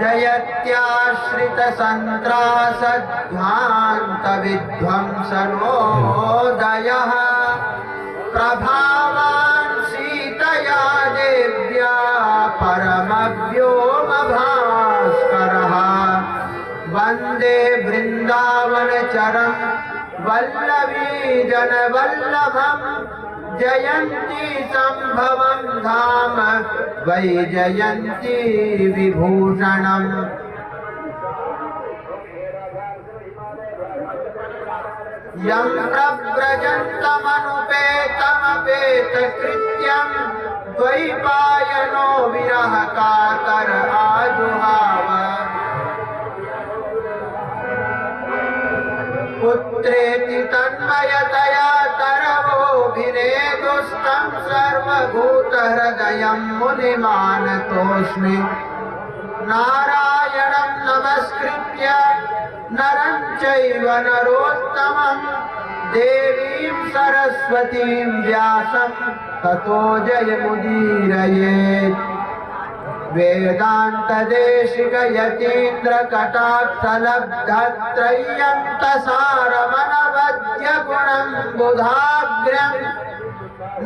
जयत्याश्रित संत्रासध्वान्त विध्वंसनोदयः प्रभावान् सीतया देव्या परमव्योम भास्करः वन्दे वृन्दावनचरं वल्लभी जनवल्लभम् जयन्ती संभवं धाम वैजयन्ती विभूषणम् यं प्रव्रजन्तमनुपेतमपेतकृत्यं द्वैपायनो विरहकातर आजुहाव पुत्रेति तन्मयतया तरवोभिनेदुस्तं सर्वभूतहृदयं मुनिमानतोऽस्मि नारायणं नमस्कृत्य नरं चैव नरोत्तमं देवीं सरस्वतीं व्यासं ततो जयमुदीरयेत् वेदान्तदेशिकयतीन्द्रकटाक्षलब्धत्रय्यन्तसारमनवद्यगुणं बुधाग्र्यं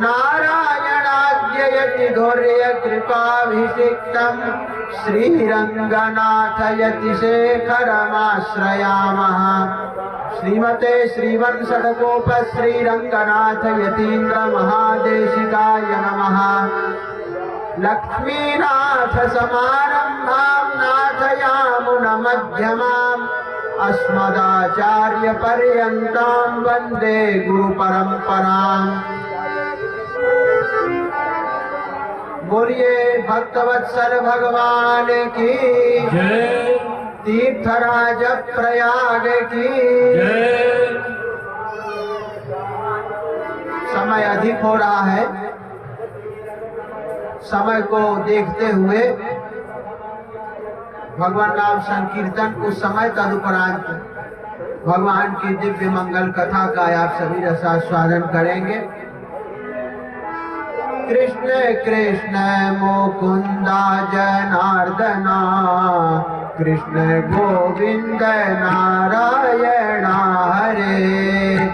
नारायणाद्ययति धुर्यकृपाभिषिक्तं श्रीरङ्गनाथयतिशेखरमाश्रयामः श्रीमते श्रीवंशटकोप श्रीरङ्गनाथ यतीन्द्र महादेशिकाय नमः। लक्ष्मीनाथ समारंभां नाथयामुनमध्यमाम् अस्मदाचार्य पर्यन्तां वन्दे गुरुपरम्पराम्। बोलिए भक्तवत्सल भगवान की जय, तीर्थराज प्रयाग की जय। समय अधिक हो रहा है, समय को देखते हुए भगवान नाम संकीर्तन उस समय तदुपरांत भगवान की दिव्य मंगल कथा का आप सभी रसास्वादन करेंगे। कृष्ण कृष्ण मुकुंदा जनार्दना कृष्ण गोविंद नारायण हरे।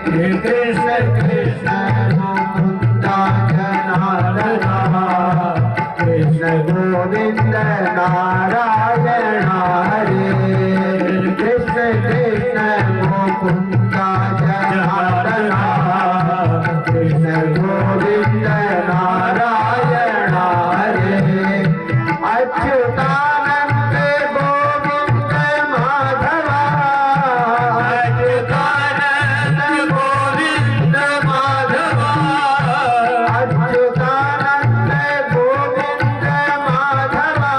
कृष्ण कृष्ण मुकुंदा जनार्दना कृष्ण गोविंद नारायण हरे। कृष्ण कृष्ण मुकुंदा जनार्दना कृष्ण गोविंद नारायण हरे। अच्युतानंद गोविंद माधवा अच्युतानंद गोविंद माधवा अच्युतानंद गोविंद माधवा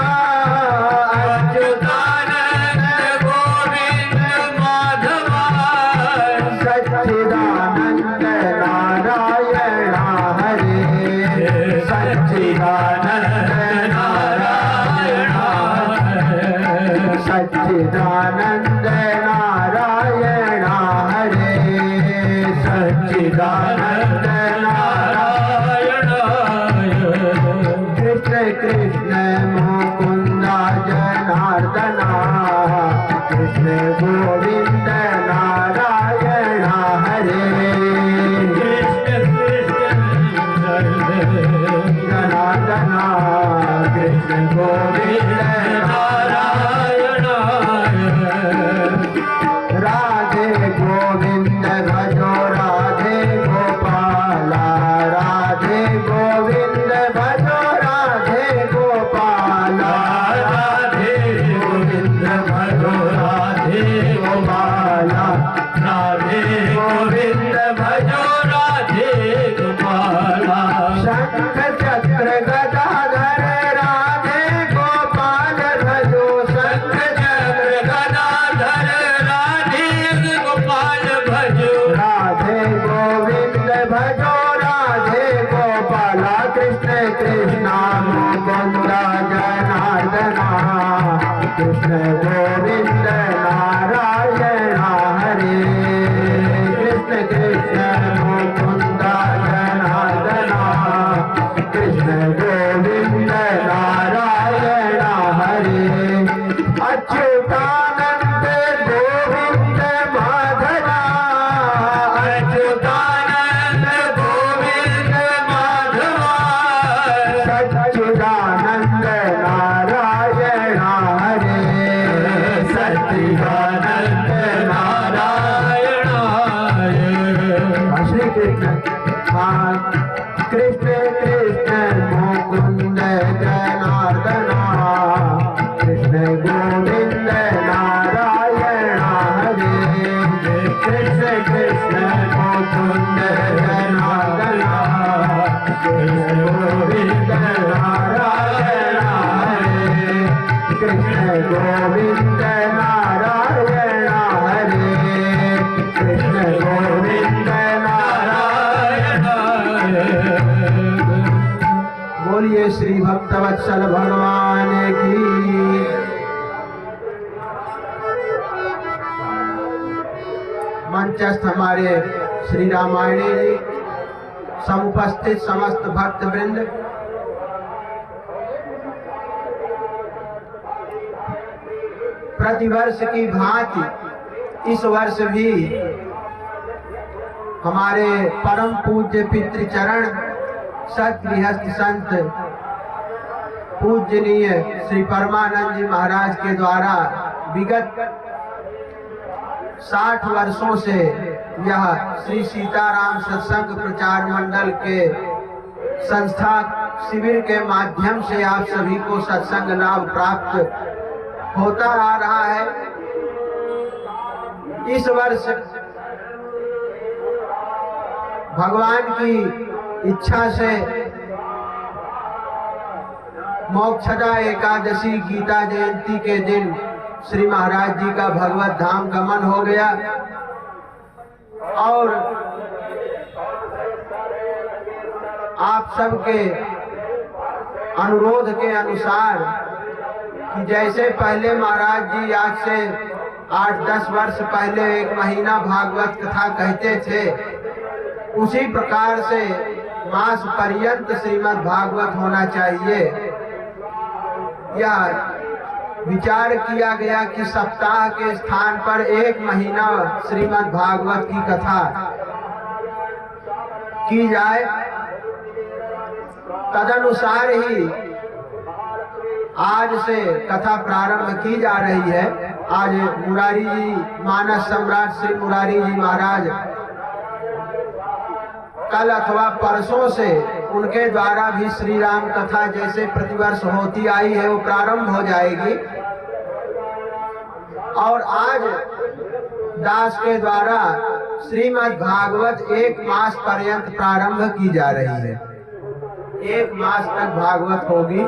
अच्युतानंद गोविंद माधवा। सच्चिदानंद नारायण हरे। सच्चिदानंद नारायण सच्चिदानंद नारायण हरे। सच्चिदानंद नारायण। कृष्ण कृष्ण मुकुंदा जनार्दना कृष्ण गोविंद नारायण हरे। जनार्दना कृष्ण गोविंद नारायण। राधे गोविंद भजो राधे गोपाला राधे गोविंद भजो राधे गोपाला राधे गोविंद भजो राधे गोपाला राधे गोविंद भजो राधे गोपाला। शंख चक्र गदाधर राधे गोपाल भजो। शंख चक्र गदाधर राधे गोपाल भजो। राधे गोविंद भजो राधे गोपाला। कृष्ण कृष्ण मुकुंदा जनार्दना कृष्ण गोविंद नारायण हरे। कृष्ण कृष्ण मुकुंदा जनार्दना कृष्ण गोविंद नारायण हरे। कृष्ण कृष्ण मुकुंद जनार्दना कृष्ण गोविंद नारायण हरे कृष्ण कृष्ण मुकुंद जनार्दना कृष्ण गोविंद नारायण हरे कृष्ण गोविंद नारायण हरे कृष्ण गोविंद नारायण हरे। बोलिए श्री भक्तवत्सल भगवान की। मंचस्थ हमारे श्री रामायणी जी, समुपस्थित समस्त भक्त वृंद, प्रतिवर्ष की भांति इस वर्ष भी हमारे परम पूज्य पितृचरण सतगृहस्थ संत पूजनीय श्री परमानंद जी महाराज के द्वारा विगत 60 वर्षों से यह श्री सीताराम सत्संग प्रचार मंडल के संस्था शिविर के माध्यम से आप सभी को सत्संग लाभ प्राप्त होता आ रहा है। इस वर्ष भगवान की इच्छा से मोक्षदा एकादशी गीता जयंती के दिन श्री महाराज जी का भगवत धाम गमन हो गया और आप सबके अनुरोध के अनुसार कि जैसे पहले महाराज जी आज से 8-10 वर्ष पहले 1 महीना भागवत कथा कहते थे, उसी प्रकार से मास पर्यंत श्रीमद् भागवत होना चाहिए। यह विचार किया गया कि सप्ताह के स्थान पर 1 महीना श्रीमद् भागवत की कथा की जाए। तदनुसार ही आज से कथा प्रारंभ की जा रही है। आज मुरारी जी, मानस सम्राट श्री मुरारी जी महाराज कल अथवा परसों से उनके द्वारा भी श्री राम कथा जैसे प्रतिवर्ष होती आई है वो प्रारंभ हो जाएगी और आज दास के द्वारा श्रीमद् भागवत 1 मास पर्यंत प्रारंभ की जा रही है। 1 मास तक भागवत होगी।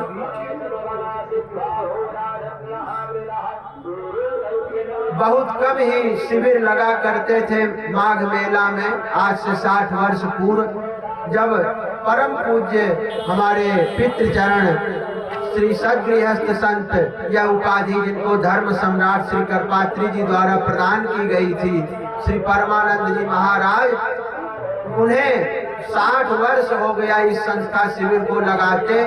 बहुत कम ही शिविर लगा करते थे माघ मेला में। आज से 60 वर्ष पूर्व जब परम पूज्य हमारे पितृचरण श्री सतगृहस्थ संत, यह उपाधि जिनको धर्म सम्राट श्री करपात्री जी द्वारा प्रदान की गई थी, श्री परमानंद जी महाराज, उन्हें 60 वर्ष हो गया इस संस्था शिविर को लगाते।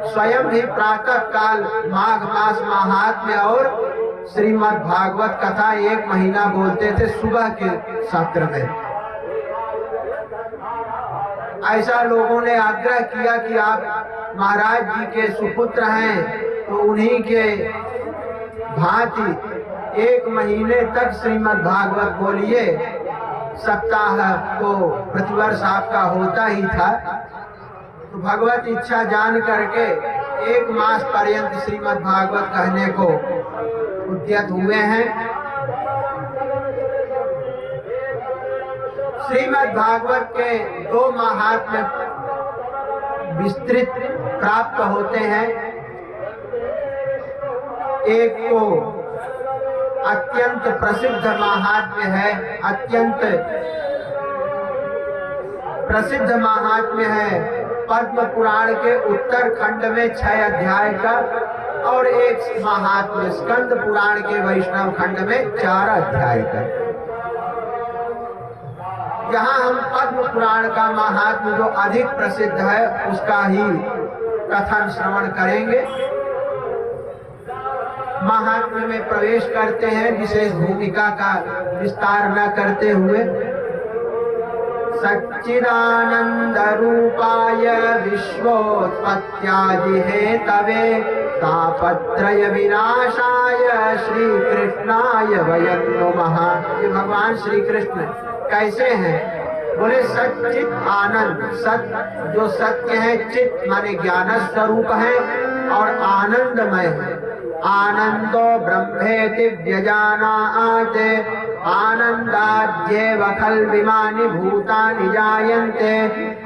स्वयं भी प्रातः काल माघ मास महात्म्य और श्रीमद् भागवत कथा 1 महीना बोलते थे सुबह के सत्र में। ऐसा लोगों ने आग्रह किया कि आप महाराज जी के सुपुत्र हैं तो उन्हीं के भांति 1 महीने तक श्रीमद् भागवत बोलिए। सप्ताह को प्रतिवर्ष आपका होता ही था, तो भगवत इच्छा जान करके 1 मास पर्यंत श्रीमद् भागवत कहने को उद्यत हुए हैं। श्रीमद् भागवत के 2 महात्म्य विस्तृत प्राप्त होते हैं। एक तो अत्यंत प्रसिद्ध महात्म्य है, अत्यंत प्रसिद्ध महात्म्य है पद्म पुराण के उत्तर खंड में 6 अध्याय का, और एक महात्म्य स्कंद पुराण के वैष्णव खंड में 4 अध्याय का। यहाँ हम पद्म पुराण का महात्म्य जो अधिक प्रसिद्ध है उसका ही कथन श्रवण करेंगे। महात्म्य में प्रवेश करते हैं, विशेष भूमिका का विस्तार न करते हुए। सच्चिदानंद रूपाय विश्वोत्पत्त्यादि हेतवे तापत्रय विनाशाय श्री कृष्णाय वयं नमः। ये भगवान श्री कृष्ण कैसे हैं? बोले सच्चित आनंद, सत्य जो सत्य है, चित माने ज्ञान स्वरूप है और आनंदमय है। आनंदो ब्रह्मेति व्यजानाते आनंदाद्येव खल्विमानि भूतानि जायन्ते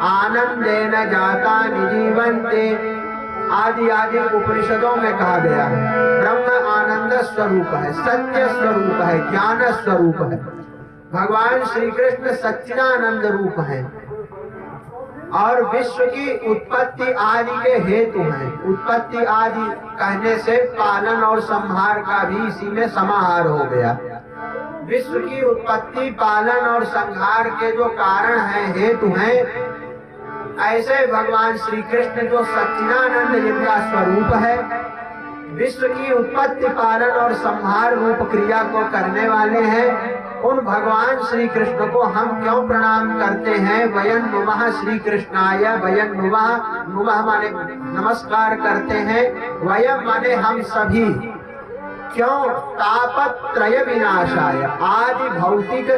आनंदेन जातानि जीवन्ते आदि आदि उपनिषदों में कहा गया है। ब्रह्म आनंद स्वरूप है, सत्य स्वरूप है, ज्ञान स्वरूप है। भगवान श्री कृष्ण सच्चिदानंद रूप है और विश्व की उत्पत्ति आदि के हेतु हैं। उत्पत्ति आदि कहने से पालन और संहार का भी इसी में समाहार हो गया। विश्व की उत्पत्ति, पालन और संहार के जो कारण हैं, हेतु हैं, ऐसे भगवान श्री कृष्ण जो सच्चिदानंद जिनका स्वरूप है, विश्व की उत्पत्ति, पालन और संहार रूप क्रिया को करने वाले हैं, उन भगवान श्री कृष्ण को हम क्यों प्रणाम करते हैं? वयं नुमः श्री कृष्णाय, वयं नुमः माने नमस्कार करते हैं, वयं माने हम सभी। क्यों? तापत्रय विनाशाय, आदि भौतिक,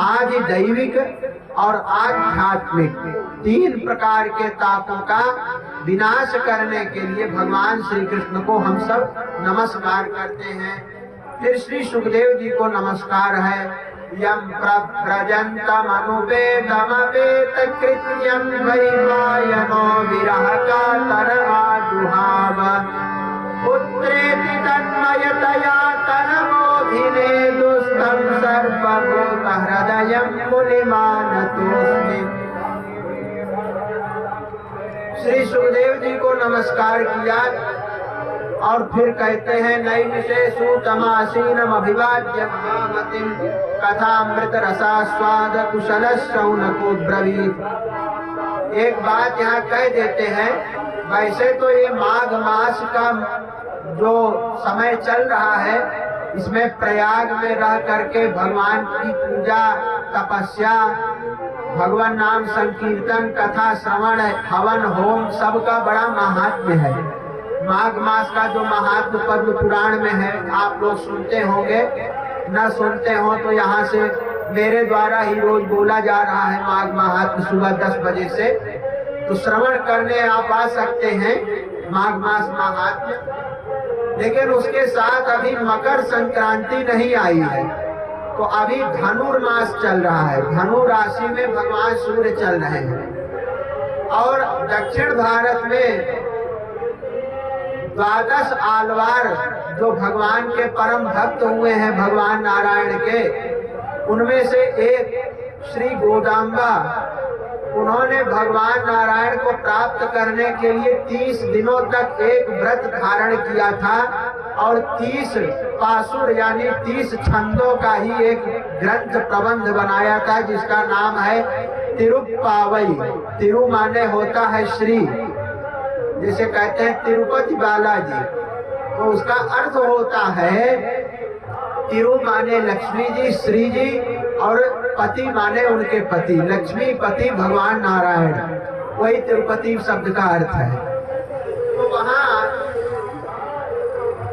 आदि दैविक और आध्यात्मिक तीन प्रकार के तापों का विनाश करने के लिए भगवान श्री कृष्ण को हम सब नमस्कार करते हैं। फिर श्री सुखदेव जी को नमस्कार है। यम प्रव्रजन्तम अनुपेतमपेत कृत्यं वैवायनो विरह कातर आजुहाव पुत्रेति तन्मयतया तनमोभिने दुस्तं सर्वभूत हृदयं मुनिमानतोऽस्मि। श्री सुखदेव जी को नमस्कार किया और फिर कहते हैं नैमिषेषु तमासीनम अभिवाद्य महामतिम कथामृत रसास्वाद कुशल शौनको ब्रवीत। एक बात यहाँ कह देते हैं, वैसे तो ये माघ मास का जो समय चल रहा है, इसमें प्रयाग में रह करके भगवान की पूजा, तपस्या, भगवान नाम संकीर्तन, कथा श्रवण, हवन, होम सबका बड़ा महात्म्य है। माघ मास का जो महात्म पद्म पुराण में है, आप लोग सुनते होंगे, न सुनते हो तो यहाँ से मेरे द्वारा ही रोज बोला जा रहा है माघ महात्म सुबह 10 बजे से, तो श्रवण करने आप आ सकते हैं माघ मास महात्म। लेकिन उसके साथ अभी मकर संक्रांति नहीं आई है, तो अभी धनुर्मास चल रहा है। धनु राशि में भगवान सूर्य चल रहे हैं और दक्षिण भारत में 12 आलवार जो भगवान के परम भक्त हुए हैं भगवान नारायण के, उनमें से एक श्री गोदाम्बा, उन्होंने भगवान नारायण को प्राप्त करने के लिए 30 दिनों तक एक व्रत धारण किया था और 30 पासुर यानी 30 छंदों का ही एक ग्रंथ प्रबंध बनाया था, जिसका नाम है तिरुप्पावई। तिरु माने होता है श्री, जिसे कहते हैं तिरुपति बालाजी, तो उसका अर्थ होता है तिरु माने लक्ष्मी जी, श्री जी, और पति माने उनके पति, लक्ष्मी पति भगवान नारायण, वही तिरुपति शब्द का अर्थ है। तो वहाँ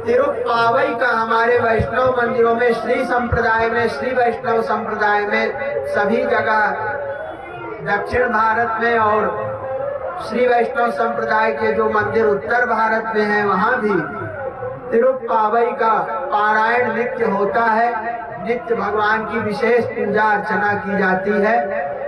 तिरुप्पावई का हमारे वैष्णव मंदिरों में, श्री संप्रदाय में, श्री वैष्णव संप्रदाय में सभी जगह, दक्षिण भारत में और श्री वैष्णव संप्रदाय के जो मंदिर उत्तर भारत में है, वहाँ भी तिरुप्पावई का पारायण नित्य होता है। नित्य भगवान की विशेष पूजा अर्चना की जाती है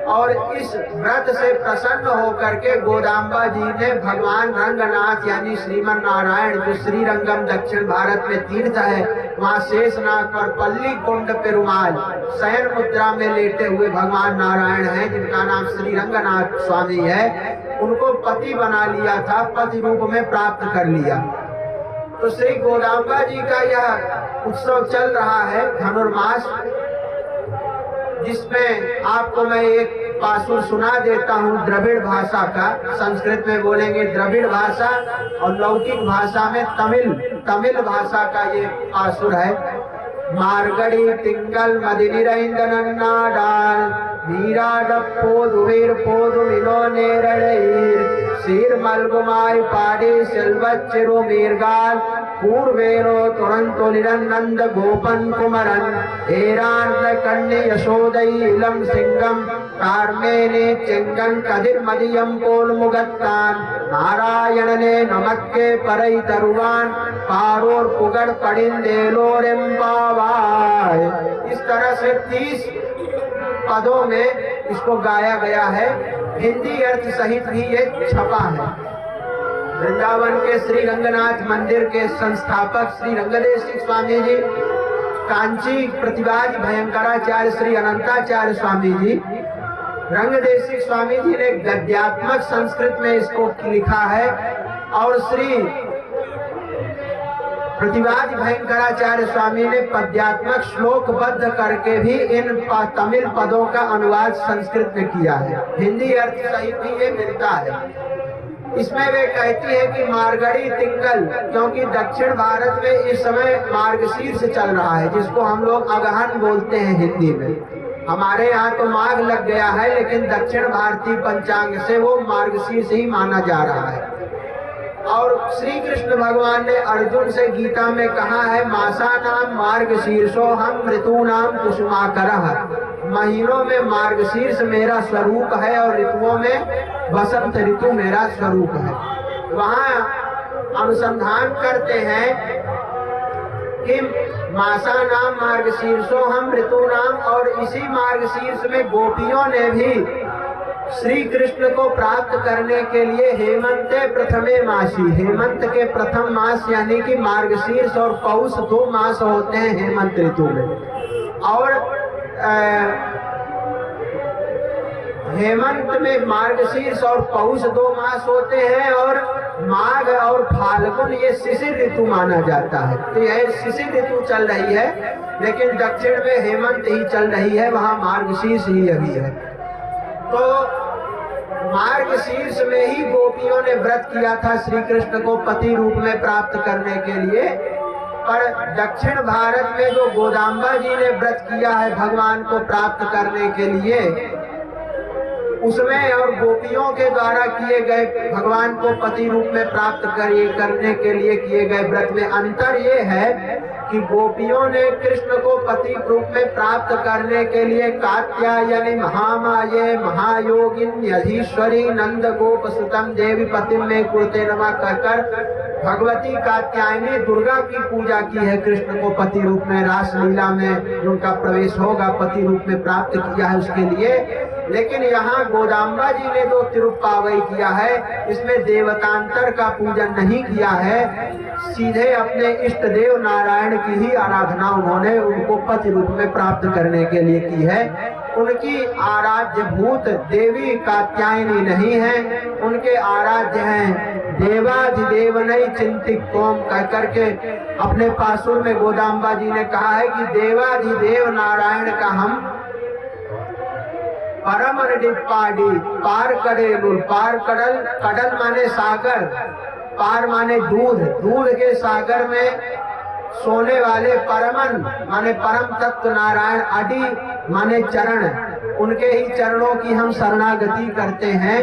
और इस व्रत से प्रसन्न होकर के गोदाम्बा जी ने भगवान रंगनाथ यानी श्रीमन नारायण, जो श्री रंगम दक्षिण भारत में तीर्थ है, वहाँ शेषनाग पर पल्ली कुंड पेरुमाल शयन मुद्रा में लेटे हुए भगवान नारायण हैं, जिनका नाम श्री रंगनाथ स्वामी है, उनको पति बना लिया था, पति रूप में प्राप्त कर लिया। तो श्री गोदाम्बा जी का यह उत्सव चल रहा है धनुर्मास, जिसमें आपको मैं एक पासुर सुना देता हूँ द्रविड़ भाषा का। संस्कृत में बोलेंगे द्रविड़ भाषा और लौकिक भाषा में तमिल भाषा का ये पासुर है। मार्गड़ी तिंगल मदिनिरैंदनन्नाडाल नीराडप्पोदुवीर पोदुविनो नेरड़ीर सीर मलगुमाई पाड़ी सिल्वच्चिरु मीरगाल पूर्वेनो तुरंतो निरनंद गोपन कुमरन हेरार्द कन्य यशोदैलम सिंगम कार्मेने चिंगन कदिर मदियम कोल मुगत्तान नारायण ने नमक्के परई तरुवान पारोर पुगड़ पड़िंदेलोरेम पावाय। इस तरह से 30 पदों में इसको गाया गया है। हिंदी अर्थ सहित भी ये छपा है। वृंदावन के श्री रंगनाथ मंदिर के संस्थापक श्री रंगदेशिक स्वामी जी, कांची प्रतिवाद भयंकराचार्य श्री अनंताचार्य स्वामी जी, रंगदेशिक स्वामी जी ने गद्यात्मक संस्कृत में इसको लिखा है और श्री प्रतिवाद भयंकराचार्य स्वामी ने पद्यात्मक श्लोकबद्ध करके भी इन तमिल पदों का अनुवाद संस्कृत में किया है। हिंदी अर्थ सहित भी ये मिलता है। इसमें वे कहती है कि मार्गड़ी तिंगल, क्योंकि दक्षिण भारत में इस समय मार्गशीर्ष चल रहा है, जिसको हम लोग अगहन बोलते हैं हिंदी में। हमारे यहाँ तो माघ लग गया है, लेकिन दक्षिण भारतीय पंचांग से वो मार्गशीर्ष ही माना जा रहा है। और श्री कृष्ण भगवान ने अर्जुन से गीता में कहा है, मासा नाम मार्गशीर्षो हम ऋतु नाम कुसुमाकरः। महीनों में मार्गशीर्ष मेरा स्वरूप है और ऋतुओं में वसंत ऋतु मेरा स्वरूप है। वहाँ अनुसंधान करते हैं कि मासा नाम मार्गशीर्षो हम ऋतु नाम, और इसी मार्गशीर्ष में गोपियों ने भी श्री कृष्ण को प्राप्त करने के लिए हेमंते प्रथमे मासी, हेमंत के प्रथम मास यानी कि मार्गशीर्ष और पौष 2 मास होते हैं हेमंत ऋतु में। और हेमंत में मार्गशीर्ष और पौष 2 मास होते हैं, और माघ और फाल्गुन ये शिशिर ऋतु माना जाता है। तो यह शिशिर ऋतु चल रही है, लेकिन दक्षिण में हेमंत ही चल रही है, वहाँ मार्गशीर्ष ही अभी है। तो मार्गशीर्ष में ही गोपियों ने व्रत किया था श्री कृष्ण को पति रूप में प्राप्त करने के लिए। पर दक्षिण भारत में जो गोदाम्बा जी ने व्रत किया है भगवान को प्राप्त करने के लिए, उसमें और गोपियों के द्वारा किए गए भगवान को पति रूप में प्राप्त करने के लिए किए गए व्रत में अंतर ये है कि गोपियों ने कृष्ण को पति रूप में प्राप्त करने के लिए कात्यायनी महामाये महायोगिनी अधीश्वरी नंद गोप सुतम देवी पतिम में कुरुते नमः कहकर भगवती कात्यायनी दुर्गा की पूजा की है। कृष्ण को पति रूप में रासलीला में उनका प्रवेश होगा, पति रूप में प्राप्त किया है उसके लिए। लेकिन यहाँ गोदाम्बा जी ने जो तिरुप्पावई किया है, इसमें देवतांतर का पूजन नहीं किया है, सीधे अपने इष्ट देव नारायण की ही आराधना उन्होंने उनको पति रूप में प्राप्त करने के लिए की है। उनकी आराध्य भूत देवी कात्यायनी नहीं है, उनके आराध्य हैं देवाधिदेव नहीं चिंतित कोम कह करके अपने पासुर में गोदाम्बा जी ने कहा है कि देवाधिदेव नारायण का हम परम डिप्पाडी पार करेलुल, पार कडल, कडल माने सागर, पार माने दूध, दूध के सागर में सोने वाले परमन माने परम तत्व नारायण, अडी माने चरण, उनके ही चरणों की हम शरणागति करते हैं।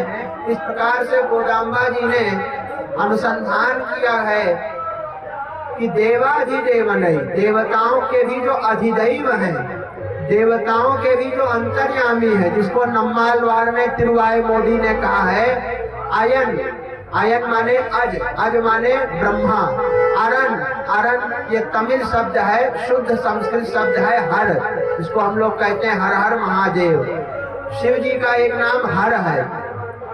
इस प्रकार से गोदाम्बा जी ने अनुसंधान किया है कि देवाधिदेव नहीं, देवताओं के भी जो अधिदैव हैं, देवताओं के भी जो अंतर्यामी है, जिसको नम्मालवार ने तिरुवाई मोदी ने कहा है अयन, अयन माने अज, अज माने ब्रह्मा, अरन, अरन ये तमिल शब्द है, शुद्ध संस्कृत शब्द है हर, जिसको हम लोग कहते हैं हर हर महादेव। शिव जी का एक नाम हर है,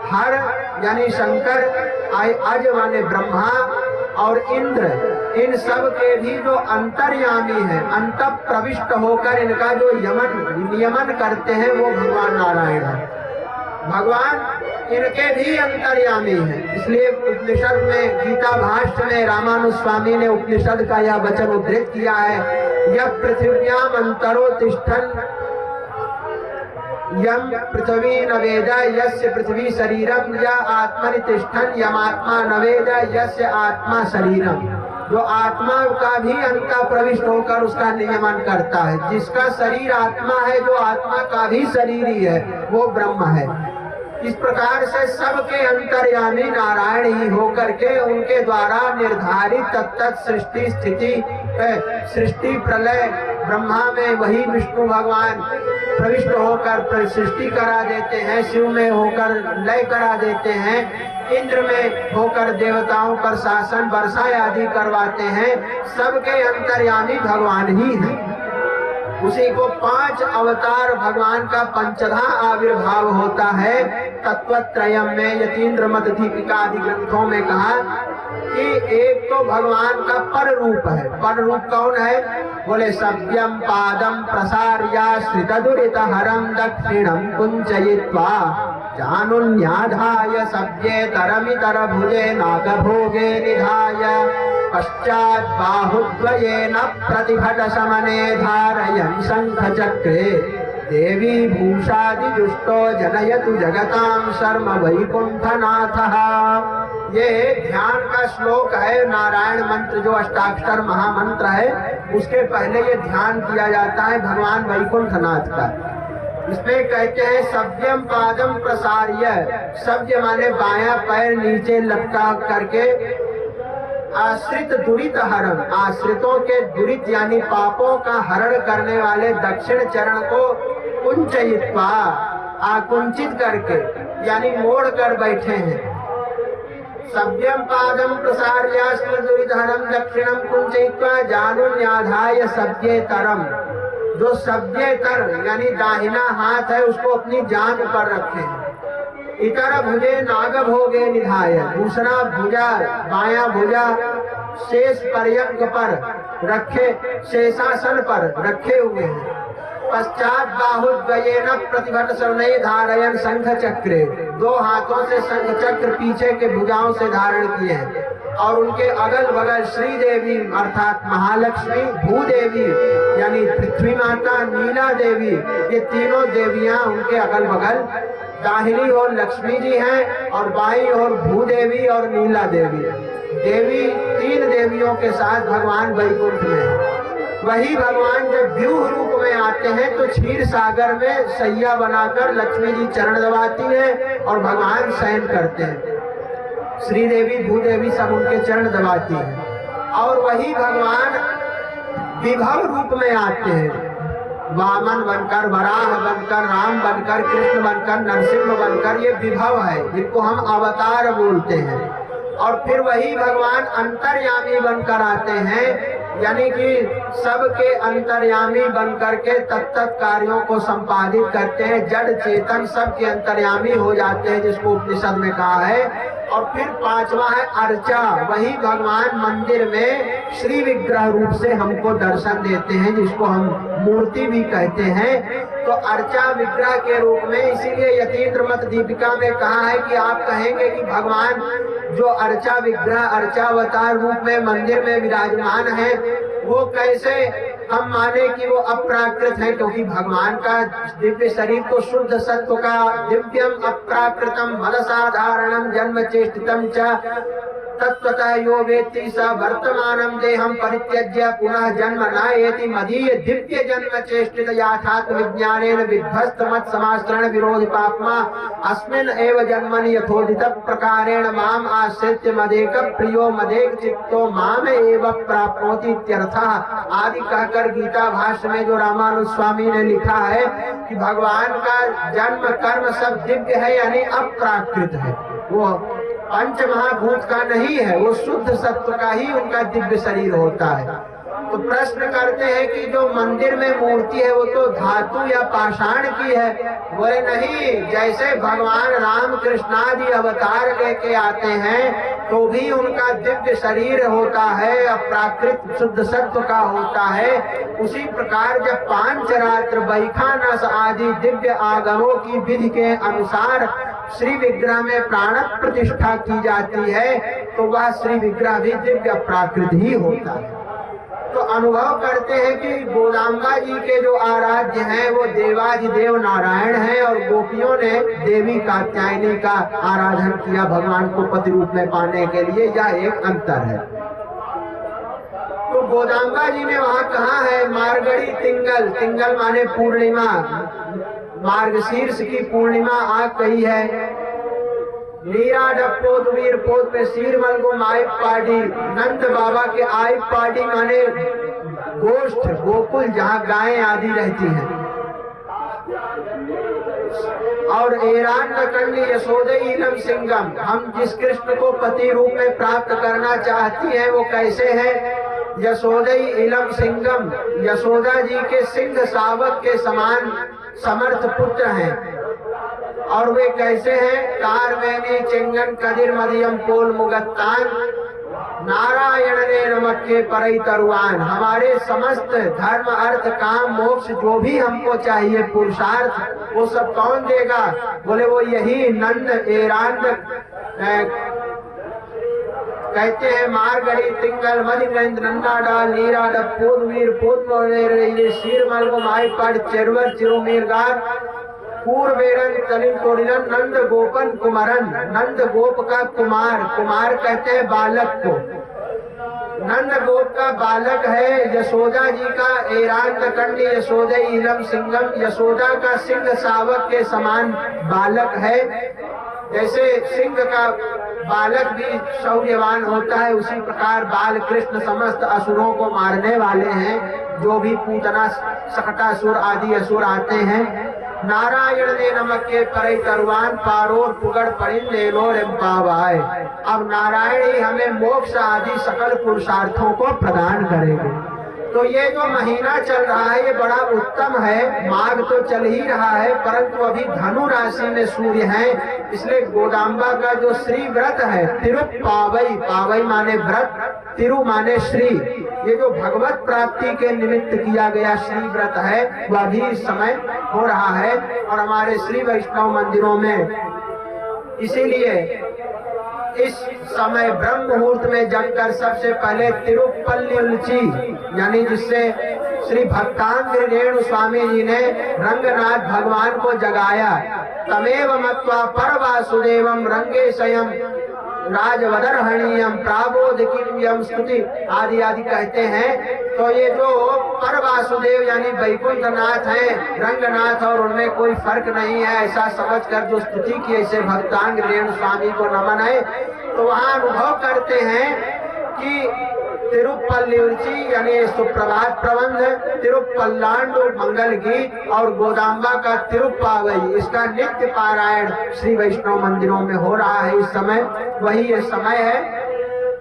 हर यानी शंकर, अज माने ब्रह्मा और इंद्र, इन सब के भी जो अंतर्यामी है, अंत प्रविष्ट होकर इनका जो नियमन करते हैं वो भगवान नारायण है। भगवान इनके भी अंतर्यामी है। इसलिए उपनिषद में गीता भाष्य में रामानुज स्वामी ने उपनिषद का यह वचन उद्धृत किया है, यह पृथिव्याम अंतरो तिष्ठन यम पृथ्वी नवेद यस्य पृथ्वी शरीरम या आत्मनि तिष्ठन यम आत्मा नवेद यस्य आत्मा शरीरम। जो आत्मा का भी अंत प्रविष्ट होकर उसका नियमन करता है, जिसका शरीर आत्मा है, जो आत्मा का भी शरीर ही है, वो ब्रह्म है। इस प्रकार से सबके अंतर्यामी नारायण ही होकर के उनके द्वारा निर्धारित तत्त सृष्टि स्थिति सृष्टि प्रलय ब्रह्मा में वही विष्णु भगवान प्रविष्ट होकर सृष्टि करा देते हैं, शिव में होकर लय करा देते हैं, इंद्र में होकर देवताओं पर शासन वर्षा आदि करवाते हैं। सबके अंतर्यामी भगवान ही हैं। उसी को 5 अवतार भगवान का पंचधा आविर्भाव होता है। तत्वत्रयम में यतीन्द्र मत दीपिका आदि ग्रंथों में कहा कि एक तो भगवान का पर रूप है। पर रूप कौन है? बोले सव्यम पादम प्रसार्याश्रित दुरित हरम दक्षिणम कुंचयित्वा जानुन्याधाय सव्येतरमितर भुजे नागभोगे निधाय पश्चात् बाहुद्वयेन प्रतिभट समने धारयन् शंखचक्रे देवी भूषादिजुष्टो जनयतु जगतां शर्म वैकुंठनाथः। ये ध्यान का श्लोक है। नारायण मंत्र जो अष्टाक्षर महामंत्र है, उसके पहले ये ध्यान किया जाता है भगवान वैकुंठनाथ का। इसमें कहते हैं सव्यम पादम प्रसार्य। सव्य माने बायां पैर नीचे लटका करके आश्रित दुरित हरण, आश्रितों के दुरित यानी पापों का हरण करने वाले दक्षिण चरण को कुंचयित्वा आकुंचित करके यानी मोड़ कर बैठे हैं। सव्यम पादम प्रसार्याश्रित दुरित हरम दक्षिणम कुंचयित्वा जानुन्याधाय सव्येतरम। जो सव्येतर यानी दाहिना हाथ है उसको अपनी जांघ पर रखे हैं। इतर भुजे नाग भोगे निधाय, दूसरा भुजा बायां भुजा शेष पर्यंक पर रखे, शेषासन पर रखे हुए हैं। पश्चात बाहुद्वयेन प्रतिभट शरणे धारयन् शंख चक्रे, 2 हाथों से शंख चक्र पीछे के भुजाओं से धारण किए हैं। और उनके अगल बगल श्री देवी अर्थात महालक्ष्मी, भूदेवी यानी पृथ्वी माता, नीला देवी, ये तीनों देवियां उनके अगल बगल। दाहिनी ओर लक्ष्मी जी हैं और बाईं ओर भूदेवी और नीला देवी। देवी 3 देवियों के साथ भगवान वैकुंठ में है। वही भगवान जब व्यूह रूप में आते हैं तो क्षीर सागर में सैया बनाकर लक्ष्मी जी चरण दबाती है और भगवान शयन करते हैं। श्री देवी भूदेवी सब उनके चरण दबाती हैं। और वही भगवान विभव रूप में आते हैं, वामन बनकर, वराह बनकर, राम बनकर, कृष्ण बनकर, नरसिंह बनकर। ये विभव है जिनको हम अवतार बोलते हैं। और फिर वही भगवान अंतर्यामी बनकर आते हैं, यानी कि सबके अंतर्यामी बनकर के तत्त कार्यों को संपादित करते हैं। जड़ चेतन सबके अंतर्यामी हो जाते हैं, जिसको उपनिषद में कहा है। और फिर 5वां है अर्चा। वही भगवान मंदिर में श्री विग्रह रूप से हमको दर्शन देते हैं, जिसको हम मूर्ति भी कहते हैं। तो अर्चा विग्रह के रूप में, इसीलिए यतीन्द्र मत दीपिका में कहा है कि आप कहेंगे कि भगवान जो अर्चा विग्रह अर्चावतार रूप में मंदिर में विराजमान है, वो कैसे हम माने कि वो अप्राकृत है? क्योंकि भगवान का दिव्य शरीर तो शुद्ध सत्व का, दिव्यम अप्राकृतम मदसाधारणम जन्म चेष्टितम च तत्वतः यो वेत्ति स वर्तमानं देहं परित्यज्य पुनः जन्म नयेति मदीय दिव्य जन्म चेष्टित याथात्म विज्ञानेन विध्वस्त मत समाश्रण विरोधि पापमा अस्मिन् एव जन्मनि यथोदित प्रकारेण माम आश्रित्य मदेक प्रियो मदेक चित्तो माम एव प्राप्नोति इत्यर्थः आदि कहकर गीता भाष्य में जो रामानुज स्वामी ने लिखा है कि भगवान का जन्म कर्म सब दिव्य है, यानी अप्राकृत है। वो पंच महाभूत का नहीं है, वो शुद्ध सत्व का ही उनका दिव्य शरीर होता है। तो प्रश्न करते हैं कि जो मंदिर में मूर्ति है वो तो धातु या पाषाण की है। बोले नहीं, जैसे भगवान राम कृष्णादि अवतार लेके आते हैं तो भी उनका दिव्य शरीर होता है, अप्राकृत शुद्ध सत्व का होता है। उसी प्रकार जब पांचरात्र बैखानस आदि दिव्य आगमों की विधि के अनुसार श्री विग्रह में प्राण प्रतिष्ठा की जाती है तो वह श्री विग्रह भी दिव्य प्राकृत ही होता है। तो अनुभव करते हैं कि गोदाम्बा जी के जो आराध्य हैं वो देवाधिदेव नारायण हैं और गोपियों ने देवी कात्यायनी का आराधन किया भगवान को पति रूप में पाने के लिए। यह एक अंतर है। तो गोदाम्बा जी ने वहाँ कहा है मार्गड़ी तिंगल, तिंगल माने पूर्णिमा, मार्गशीर्ष की पूर्णिमा आ गई है। नीरा डपोत वीर पोत पे शीरमल को माइक पार्टी, नंद बाबा के आइक पार्टी माने गोष्ठ गोकुल जहाँ गायें आदि रहती हैं। और एरान कंडी यशोदे इलम सिंगम, हम जिस कृष्ण को पति रूप में प्राप्त करना चाहती हैं वो कैसे है? यशोदई इलम सिंगम, यशोदा जी के सिंह सावक के समान समर्थ पुत्र हैं। और वे कैसे हैं? कारवेनी चिंगन कदिर मदियम पोल मुगत्तान, नारायण ने नमक के परई तरुआन। हमारे समस्त धर्म अर्थ काम मोक्ष जो भी हमको चाहिए पुरुषार्थ, वो सब कौन देगा? बोले वो यही नंद एरान कहते हैं। मारगढ़ी तिंगल मधिगंध नन्ना डाल नीरा डब पोद वीर पोद शीरमल को माई पड़ चेरवर चिरुमीरगार पूर्वेरन तनिल तोड़िलन नंद गोपन कुमारन, नंद गोप का कुमार, कुमार कहते हैं बालक को। नंद गोप का बालक है यशोदा जी का एरान कंडी यशोदा इलम सिंगम, यशोदा का सिंह सावक के समान बालक है। जैसे सिंह का बालक भी शौर्यवान होता है, उसी प्रकार बाल कृष्ण समस्त असुरों को मारने वाले हैं। जो भी पूतना सकटासुर आदि असुर आते हैं। नारायण ने नमक के परई तरुआन पारोर पुगड़ पड़िन ले लो रे पावाए। अब नारायण ही हमें मोक्ष आदि सकल पुरुषार्थों को प्रदान करेंगे। तो ये जो महीना चल रहा है ये बड़ा उत्तम है। माघ तो चल ही रहा है, परंतु अभी धनु राशि में सूर्य है, इसलिए गोदाम्बा का जो श्री व्रत है, तिरुप्पावई, पावई माने व्रत, तिरु माने श्री, ये जो भगवत प्राप्ति के निमित्त किया गया श्री व्रत है वह भी इस समय हो रहा है। और हमारे श्री वैष्णव मंदिरों में इसीलिए इस समय ब्रह्म मुहूर्त में जमकर सबसे पहले तिरुपल्ली यानी जिससे श्री भक्तांग्र रेणु स्वामी जी ने रंगनाथ भगवान को जगाया। तमेव मत्वा पर वासुदेवम रंगे स्वयं राजवदरहणीयम प्राबोधिकीयम स्तुति आदि आदि कहते हैं। तो ये जो पर वासुदेव यानी वैकुंठनाथ है, रंगनाथ, और उनमें कोई फर्क नहीं है ऐसा समझकर जो स्तुति की ऐसे भक्तांग रेणु स्वामी को नमन है। तो वहाँ अनुभव करते हैं कि तिरुपल्ली यानी सुप्रभात प्रबंध, तिरुपल्लांडु मंगल गीत और गोदाम्बा का तिरुप्पावई, इसका नित्य पारायण श्री वैष्णव मंदिरों में हो रहा है इस समय। वही ये समय है।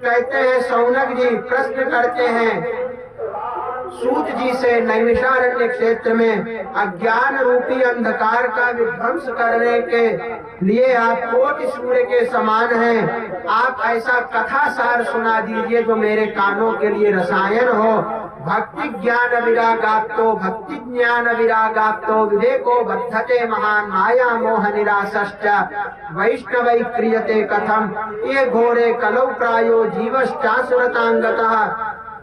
कहते हैं शौनक जी प्रश्न करते हैं सूत जी से, नैमिषारण्य क्षेत्र में अज्ञान रूपी अंधकार का विध्वंस करने के लिए आप कोटि सूर्य के समान हैं। आप ऐसा कथा सार सुना दीजिए जो मेरे कानों के लिए रसायन हो। भक्ति ज्ञान विरागाप्तो भक्ति ज्ञान विरागाप्तो विवेको बद्धते महान माया मोह निरासश्च वैष्णवै क्रियते कथम ये घोरे कलौ प्रायो जीवश्चासुरतांगतः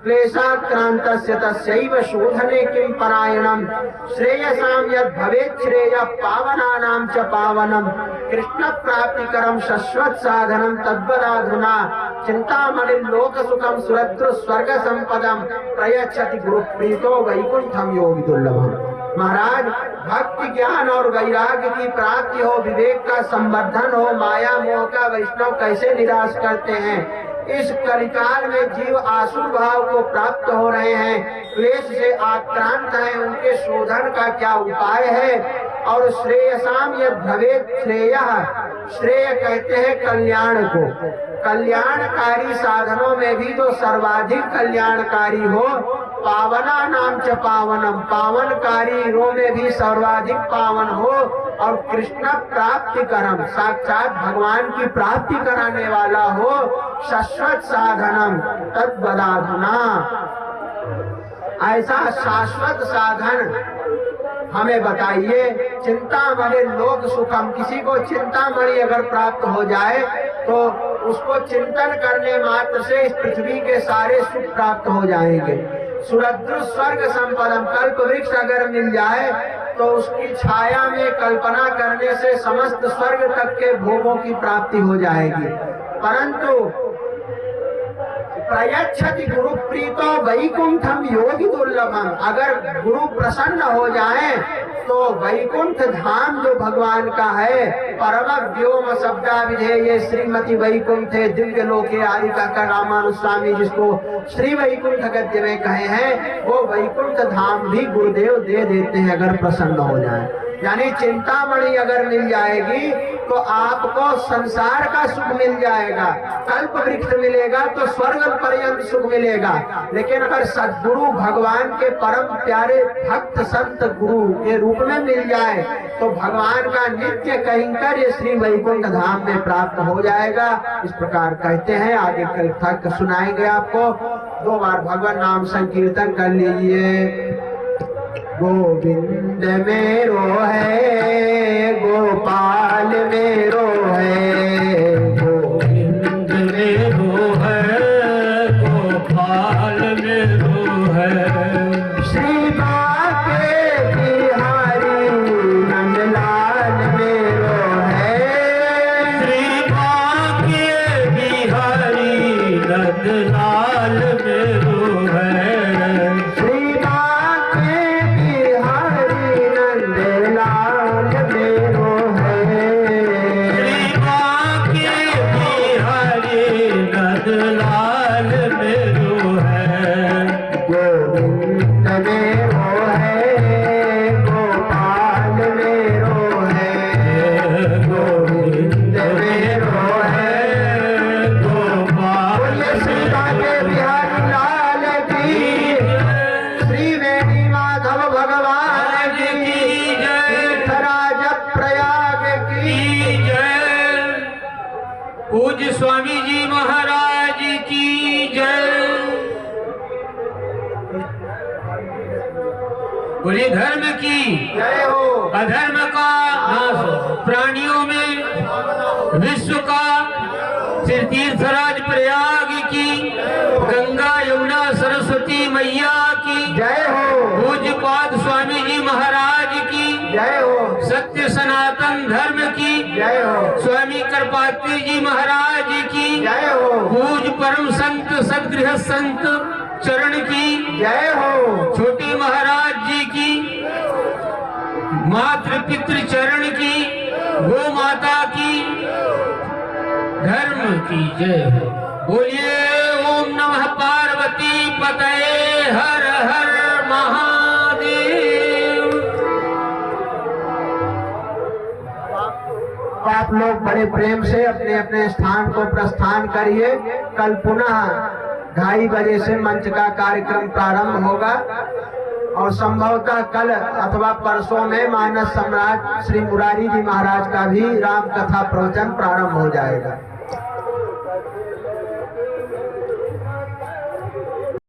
क्लेशाक्रांतस्य तस्यैव शोधने किं परायणम् श्रेयसां यद् भवेत् श्रेयः पावनानां च पावनम् कृष्ण प्राप्तिकरं शश्वत साधनं तद्वदाधुना चिंतामणिं लोक सुखम सुरद्रु स्वर्ग संपदम प्रयच्छति गुरुप्रीतो वैकुंठम योगी दुर्लभम। महाराज भक्ति ज्ञान और वैराग्य की प्राप्ति हो, विवेक का संवर्धन हो, माया मोह का वैष्णव कैसे निराश करते हैं। इस कलिकाल में जीव आसुर भाव को प्राप्त हो रहे हैं, क्लेश से आक्रांत हैं, उनके शोधन का क्या उपाय है। और श्रेयसाम यद् भवेत् श्रेयः, श्रेय कहते हैं कल्याण को। कल्याणकारी साधनों में भी जो सर्वाधिक कल्याणकारी हो, पावना नाम च पावनम, पावनकारी में भी सर्वाधिक पावन हो। और कृष्ण प्राप्ति करम, साक्षात भगवान की प्राप्ति कराने वाला हो। शाश्वत साधनम तद्वदाधुना, ऐसा शाश्वत साधन हमें बताइए। चिंतामणि लोक सुखम, किसी को चिंतामणि अगर प्राप्त हो जाए तो उसको चिंतन करने मात्र से इस पृथ्वी के सारे सुख प्राप्त हो जाएंगे। सुरद्रु स्वर्ग संपदम, कल्प वृक्ष अगर मिल जाए तो उसकी छाया में कल्पना करने से समस्त स्वर्ग तक के भोगों की प्राप्ति हो जाएगी। परंतु प्रयच्छति गुरु प्रीतो वैकुंठम योगी दुर्लभम। अगर गुरु प्रसन्न हो जाए तो वैकुंठ धाम जो भगवान का है, परम व्योम शब्दा विधेय श्रीमती वैकुंठे दिव्य लोके आदि का रामानुज स्वामी जिसको श्री वैकुंठ गद्य में कहे हैं, वो वैकुंठ धाम भी गुरुदेव दे देते हैं अगर प्रसन्न हो जाए। यानी चिंतामणि अगर मिल जाएगी तो आपको संसार का सुख मिल जाएगा, कल्प वृक्ष मिलेगा तो स्वर्ग पर्यंत सुख मिलेगा। लेकिन अगर सद्गुरु भगवान के परम प्यारे भक्त संत गुरु के रूप में मिल जाए तो भगवान का नित्य कैंकर्य श्री वैकुंठ धाम में प्राप्त हो जाएगा। इस प्रकार कहते हैं। आगे कल तक सुनाएंगे आपको। 2 बार भगवान नाम संकीर्तन कर लीजिए। गोविंद मेरो है, गोपाल मेरो है, गोविंद मेरो है, गोपाल मेरो है, श्री बाके बिहारी नंदलाल मेरो है, श्री बाके बिहारी नंदलाल मेरो है, श्री बाके बिहारी नंदलाल मेरो है, श्री बाके बिहारी नंदलाल मेरो है, गोविंद मेरो है, गोपाल मेरो है, गोविंद मेरो है, गोपाल बोलिए श्री बाके बिहारी लाल की, श्री वेणी माधव भगवान की, तीर्थराज प्रयाग की। जय। पूज्य स्वामी जी महाराज की जय। बोलिए धर्म की, जय हो। अधर्म का नाश, प्राणियों में विश्व का, श्री तीर्थराज प्रयाग की, गंगा यमुना सरस्वती मैया की जय हो। पूज्यपाद स्वामी जी महाराज की जय हो। सत्य सनातन धर्म की, जय हो। स्वामी कृपात्री जी महाराज की जय हो। पूज परम संत सदगृह संत चरण की जय हो। छोटे महाराज जी की, मातृ पितृ चरण की, गो माता की, धर्म की जय हो। बोलिए ओम नमः पार्वती पतये हर हर महादेव। आप लोग बड़े प्रेम से अपने अपने स्थान को प्रस्थान करिए। कल पुनः 2:30 बजे से मंच का कार्यक्रम प्रारंभ होगा और संभवतः कल अथवा परसों में मानस सम्राट श्री मुरारी जी महाराज का भी राम कथा प्रवचन प्रारंभ हो जाएगा।